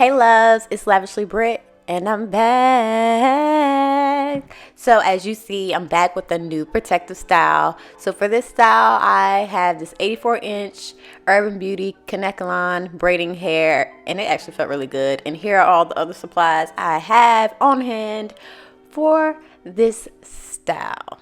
Hey loves, it's LavishlyBritt and I'm back. So as you see, I'm back with a new protective style. So for this style, I have this 84-inch Urban Beauty kanekalon braiding hair, and it actually felt really good. And here are all the other supplies I have on hand for this style.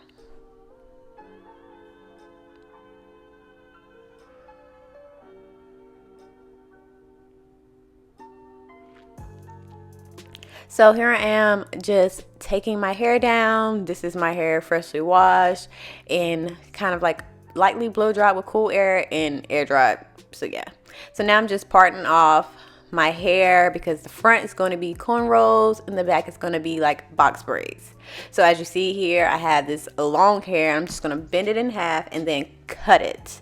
So here I am just taking my hair down. This is my hair freshly washed and kind of like lightly blow dried with cool air and air dried. So yeah. So now I'm just parting off my hair because the front is going to be cornrows and the back is going to be like box braids. So as you see here, I have this long hair. I'm just going to bend it in half and then cut it.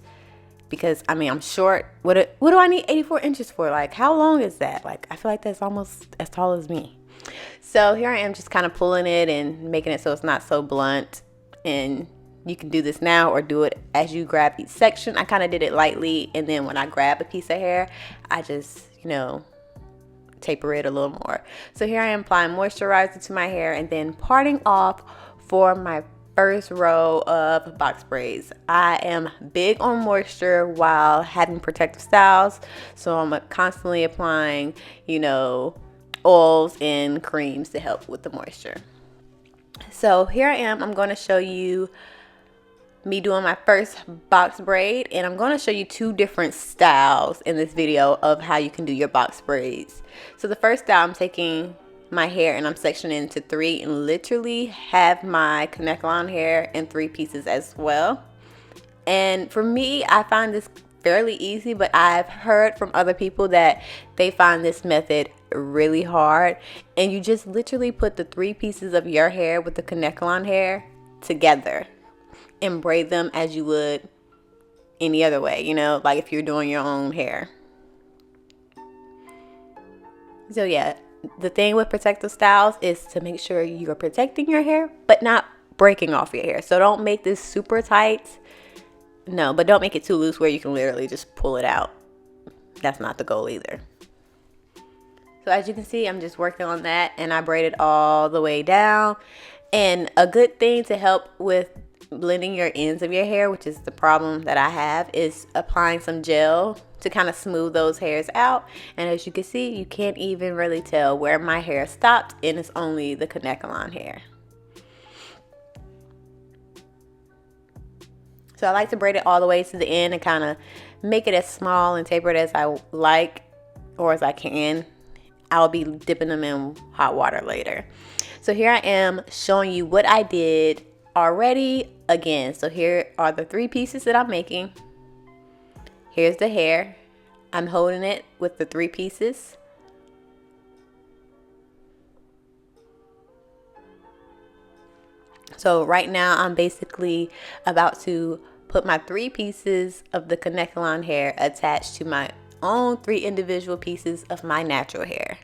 Because I mean, I'm short. What do I need 84 inches for? Like, how long is that? Like, I feel like that's almost as tall as me. So here I am just kind of pulling it and making it so it's not so blunt. And you can do this now or do it as you grab each section. I kind of did it lightly, and then when I grab a piece of hair, I just, taper it a little more. So here I am applying moisturizer to my hair and then parting off for my first row of box braids. I am big on moisture while having protective styles, so I'm constantly applying, oils and creams to help with the moisture. So here I am. I'm going to show you me doing my first box braid, and I'm going to show you two different styles in this video of how you can do your box braids. So the first style, I'm taking my hair and I'm sectioning into three and literally have my kanekalon hair in three pieces as well. And for me, I find this fairly easy, but I've heard from other people that they find this method really hard. And you just literally put the three pieces of your hair with the kanekalon hair together and braid them as you would any other way, like if you're doing your own hair. So yeah, the thing with protective styles is to make sure you're protecting your hair but not breaking off your hair. So don't make this super tight. No, but don't make it too loose where you can literally just pull it out. That's not the goal either. So as you can see, I'm just working on that, and I braided all the way down. And a good thing to help with blending your ends of your hair, which is the problem that I have, is applying some gel to kind of smooth those hairs out. And as you can see, you can't even really tell where my hair stopped, and it's only the kanekalon hair. So I like to braid it all the way to the end and kind of make it as small and tapered as I like, or as I can. I'll be dipping them in hot water later. So here I am showing you what I did already again. So here are the three pieces that I'm making. Here's the hair. I'm holding it with the three pieces. So right now I'm basically about to put my three pieces of the kanekalon hair attached to my own three individual pieces of my natural hair.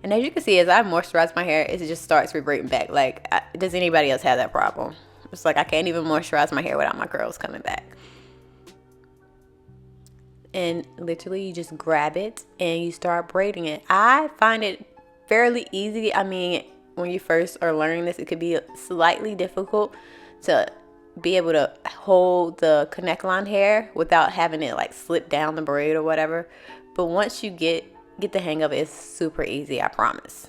And as you can see, as I moisturize my hair, it just starts reverting back. Like, does anybody else have that problem? It's like I can't even moisturize my hair without my curls coming back. And literally you just grab it and you start braiding it. I find it fairly easy. I mean, when you first are learning this, it could be slightly difficult to be able to hold the kanekalon hair without having it like slip down the braid or whatever. But once you get the hang of it, it's super easy, I promise.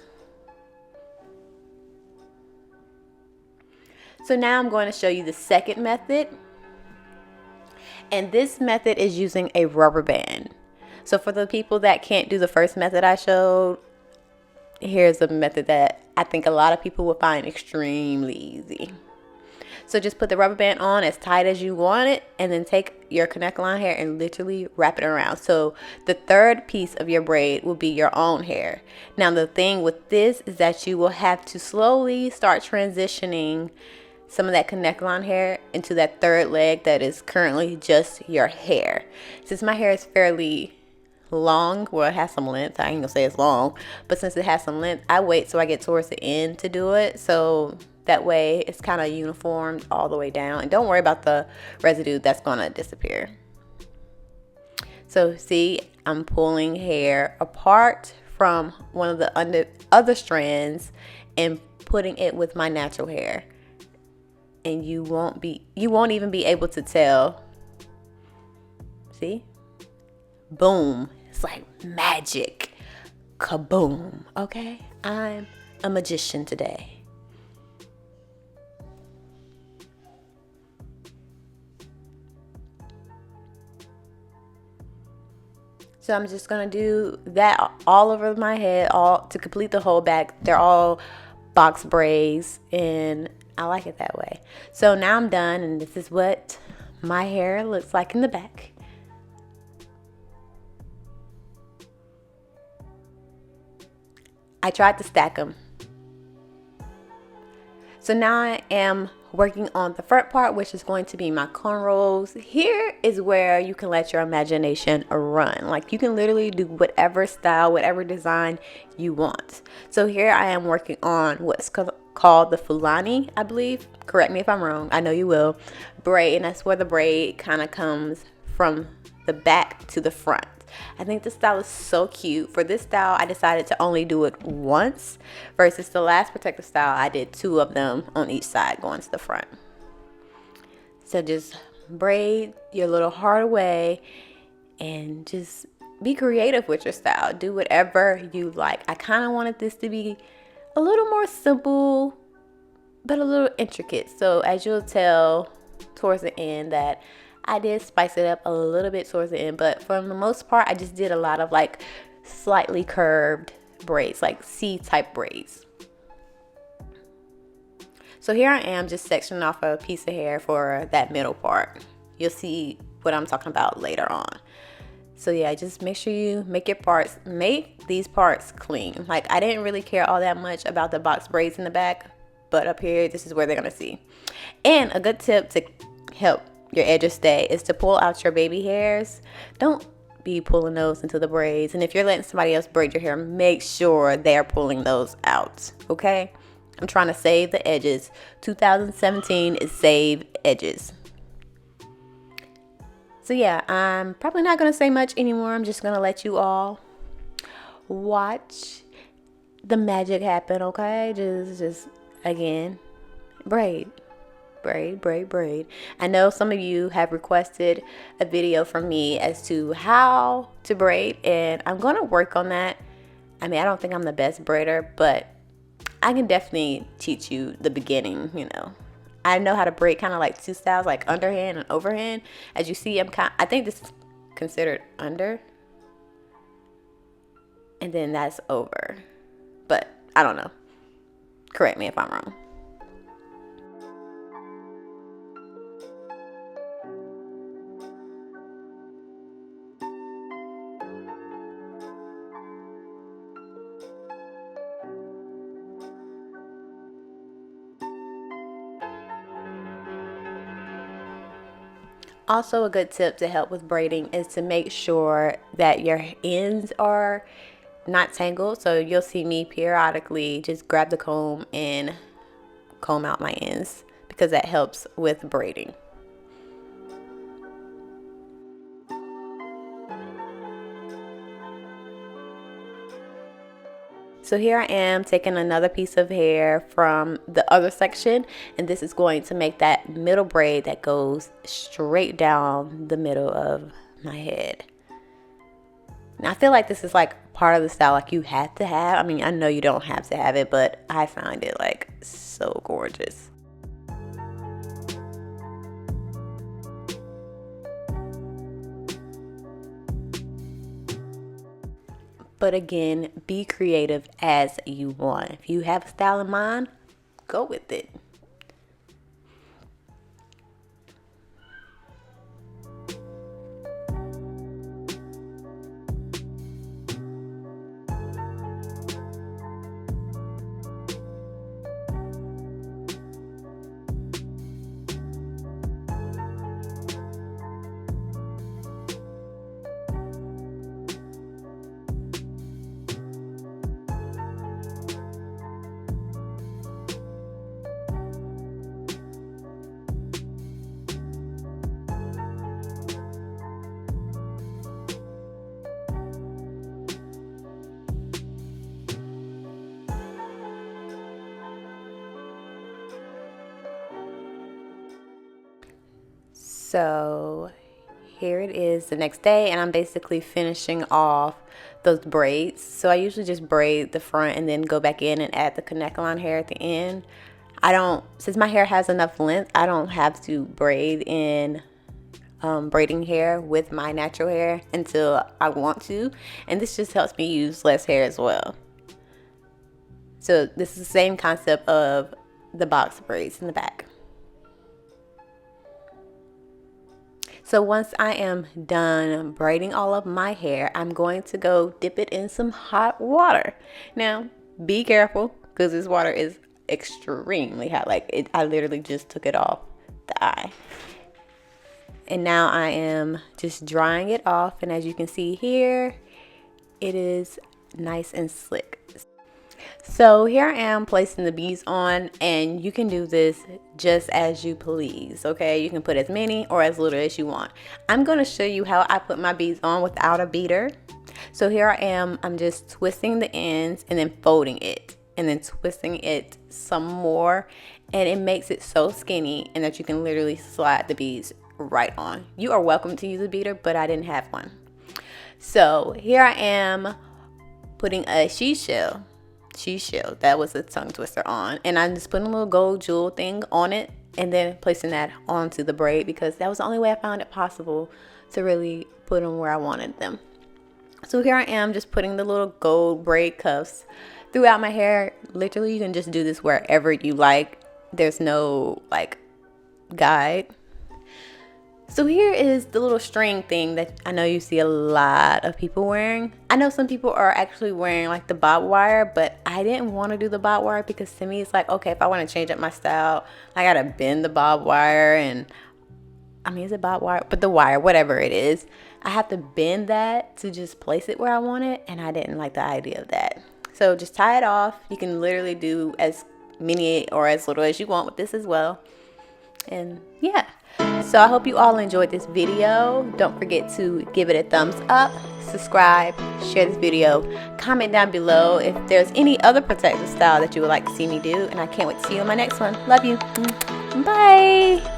So now I'm going to show you the second method. And this method is using a rubber band. So for the people that can't do the first method I showed, here's a method that I think a lot of people will find extremely easy. So just put the rubber band on as tight as you want it, and then take your kanekalon hair and literally wrap it around. So the third piece of your braid will be your own hair. Now the thing with this is that you will have to slowly start transitioning some of that kanekalon hair into that third leg that is currently just your hair. Since my hair is fairly long, well, it has some length, I ain't gonna say it's long, but since it has some length, I wait till I get towards the end to do it, so that way it's kind of uniform all the way down, and don't worry about the residue, that's gonna disappear. So see, I'm pulling hair apart from one of the other strands and putting it with my natural hair. And you won't even be able to tell. See? Boom. It's like magic. Kaboom. Okay? I'm a magician today. So I'm just going to do that all over my head, all to complete the whole back. They're all box braids, and I like it that way. So now I'm done, and this is what my hair looks like in the back. I tried to stack them. So now I am working on the front part, which is going to be my cornrows. Here is where you can let your imagination run. Like, you can literally do whatever style, whatever design you want. So here I am working on what's called the Fulani, I believe. Correct me if I'm wrong. I know you will. Braid, and that's where the braid kind of comes from the back to the front. I think this style is so cute. For this style, I decided to only do it once versus the last protective style. I did 2 of them on each side going to the front. So just braid your little heart away and just be creative with your style. Do whatever you like. I kind of wanted this to be a little more simple, but a little intricate. So as you'll tell towards the end that I did spice it up a little bit towards the end, but for the most part, I just did a lot of like slightly curved braids, like C-type braids. So here I am just sectioning off a piece of hair for that middle part. You'll see what I'm talking about later on. So yeah, just make sure you make these parts clean. Like, I didn't really care all that much about the box braids in the back, but up here, this is where they're gonna see. And a good tip to help your edges stay is to pull out your baby hairs. Don't be pulling those into the braids. And if you're letting somebody else braid your hair, make sure they're pulling those out. Okay? I'm trying to save the edges. 2017 is save edges. So yeah, I'm probably not going to say much anymore. I'm just going to let you all watch the magic happen. Okay? Just again, braid. Braid. I know some of you have requested a video from me as to how to braid, and I'm going to work on that. I mean, I don't think I'm the best braider, but I can definitely teach you the beginning, you know. I know how to braid kind of like 2 styles, like underhand and overhand. As you see, I think this is considered under, and then that's over. But I don't know. Correct me if I'm wrong. Also, a good tip to help with braiding is to make sure that your ends are not tangled. So you'll see me periodically just grab the comb and comb out my ends because that helps with braiding. So here I am taking another piece of hair from the other section, and this is going to make that middle braid that goes straight down the middle of my head. Now I feel like this is like part of the style like you have to have. I mean, I know you don't have to have it, but I find it like so gorgeous. But again, be creative as you want. If you have a style in mind, go with it. So here it is the next day, and I'm basically finishing off those braids. So I usually just braid the front and then go back in and add the kanekalon hair at the end. Since my hair has enough length, I don't have to braid in braiding hair with my natural hair until I want to, and this just helps me use less hair as well. So this is the same concept of the box braids in the back. So once I am done braiding all of my hair, I'm going to go dip it in some hot water. Now, be careful because this water is extremely hot. I literally just took it off the eye. And now I am just drying it off. And as you can see here, it is nice and slick. So here I am placing the beads on, and you can do this just as you please, okay? You can put as many or as little as you want. I'm going to show you how I put my beads on without a beater. So here I am, I'm just twisting the ends and then folding it and then twisting it some more, and it makes it so skinny and that you can literally slide the beads right on. You are welcome to use a beater, but I didn't have one. So here I am putting a she shell, that was a tongue twister on, and I'm just putting a little gold jewel thing on it and then placing that onto the braid because that was the only way I found it possible to really put them where I wanted them. So here I am just putting the little gold braid cuffs throughout my hair. Literally, you can just do this wherever you like. There's no guide. So here is the little string thing that I know you see a lot of people wearing. I know some people are actually wearing the bob wire, but I didn't want to do the bob wire because to me it's okay, if I want to change up my style, I gotta bend the bob wire, and is it bob wire? But the wire, whatever it is, I have to bend that to just place it where I want it, and I didn't like the idea of that. So just tie it off. You can literally do as many or as little as you want with this as well. And yeah. So I hope you all enjoyed this video. Don't forget to give it a thumbs up, subscribe, share this video, comment down below if there's any other protective style that you would like to see me do, and I can't wait to see you in my next one. Love you. Bye.